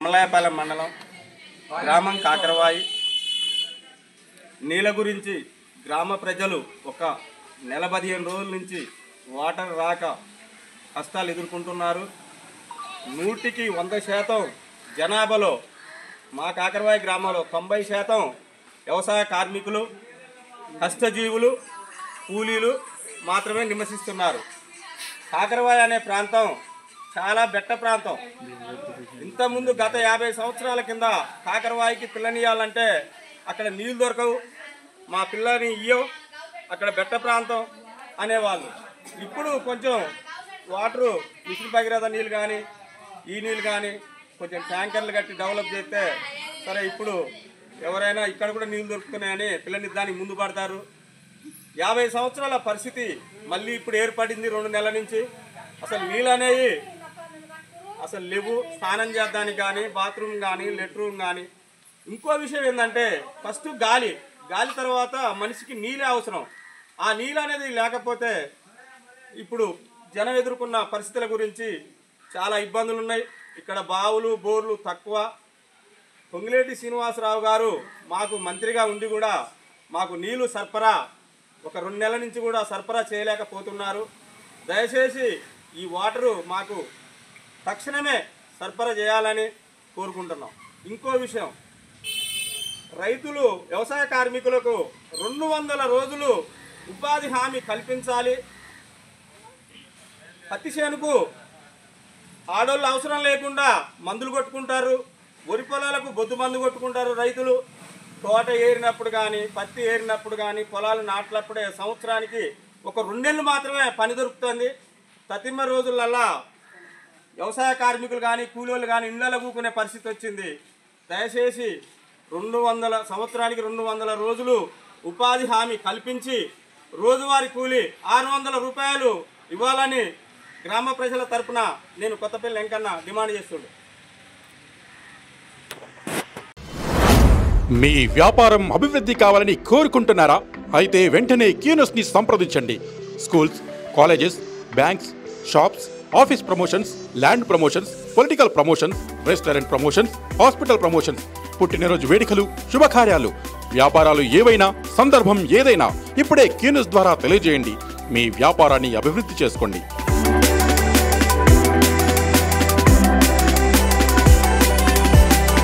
మలయాపాలెం మండలం గ్రామం కాకరవాయి. నీళ్ళ గురించి గ్రామ ప్రజలు ఒక నెల 15 రోజుల నుంచి వాటర్ రాక కష్టాలు ఎదుర్కొంటున్నారు. 100కి 100% జనాభాలో మా కాకరవాయి గ్రామంలో 90% వ్యవసాయ కార్మికులు, కష్టజీవులు, కూలీలు మాత్రమే నివసిస్తున్నారు. కాకరవాయి అనే ప్రాంతం చాలా బెట్ట ప్రాంతం. ఇంతకుముందు గత 50 సంవత్సరాల కింద కాకరవాయికి పిల్లనియాలంటే అక్కడ నీళ్ళు దొరకవు, మా పిల్లని ఇయ్యో, అక్కడ బెట్ట ప్రాంతం అనేవాళ్ళు. ఇప్పుడు కొంచెం వాటరు మిషన్ భగీరథ నీళ్ళు కానీ ఈ నీళ్ళు కానీ కొంచెం ట్యాంకర్లు కట్టి డెవలప్ చేస్తే సరే ఇప్పుడు ఎవరైనా ఇక్కడ కూడా నీళ్ళు దొరుకుతున్నాయని పిల్లనిద్దానికి ముందు పడతారు. 50 సంవత్సరాల పరిస్థితి మళ్ళీ ఇప్పుడు ఏర్పడింది 2 నెలల నుంచి. అసలు నీళ్ళు అనేవి అసలు లేవు. స్నానం చేద్దానికి కానీ, బాత్రూమ్ కానీ, లెట్రూమ్ కానీ. ఇంకో విషయం ఏంటంటే ఫస్ట్ గాలి తర్వాత మనిషికి నీళ్ళే అవసరం. ఆ నీళ్ళు అనేది లేకపోతే ఇప్పుడు జనం ఎదుర్కొన్న పరిస్థితుల గురించి చాలా ఇబ్బందులు ఉన్నాయి. ఇక్కడ బావులు, బోర్లు తక్కువ. పొంగిలేటి శ్రీనివాసరావు గారు మాకు మంత్రిగా ఉండి కూడా మాకు నీళ్లు సరఫరా ఒక 2 నెలల నుంచి కూడా సరఫరా చేయలేకపోతున్నారు. దయచేసి ఈ వాటరు మాకు తక్షణమే సరఫరా చేయాలని కోరుకుంటున్నాం. ఇంకో విషయం, రైతులు, వ్యవసాయ కార్మికులకు 200 రోజులు ఉపాధి హామీ కల్పించాలి. పత్తి చేనుకు ఆడోళ్ళు అవసరం లేకుండా మందులు కొట్టుకుంటారు, వరి పొలాలకు బొద్దు మందు కొట్టుకుంటారు రైతులు. తోట ఏరినప్పుడు కానీ, పత్తి ఏరినప్పుడు కానీ, పొలాలు నాటినప్పుడే సంవత్సరానికి ఒక 2 నెలలు మాత్రమే పని దొరుకుతుంది. తతిమ రోజులల్లా వ్యవసాయ కార్మికులు కానీ, కూలీలు కానీ ఇళ్ళలో కూకునే పరిస్థితి వచ్చింది. దయచేసి సంవత్సరానికి 200 రోజులు ఉపాధి హామీ కల్పించి రోజువారీ కూలీ 600 రూపాయలు ఇవ్వాలని గ్రామ ప్రజల తరపున నేను కొత్తపల్లి వెంకన్న డిమాండ్ చేస్తున్నాను. మీ వ్యాపారం అభివృద్ధి కావాలని కోరుకుంటున్నారా? అయితే వెంటనే క్యూనస్ని సంప్రదించండి. Schools, colleges, banks, shops, office promotions, land promotions, political promotions, restaurant promotions, hospital promotions, పుట్టినరోజు వేడుకలు, శుభకార్యాలు, వ్యాపారాలు ఏవైనా, సందర్భం ఏదైనా ఇప్పుడే క్యూనస్ ద్వారా తెలియజేయండి. మీ వ్యాపారాన్ని అభివృద్ధి చేసుకోండి.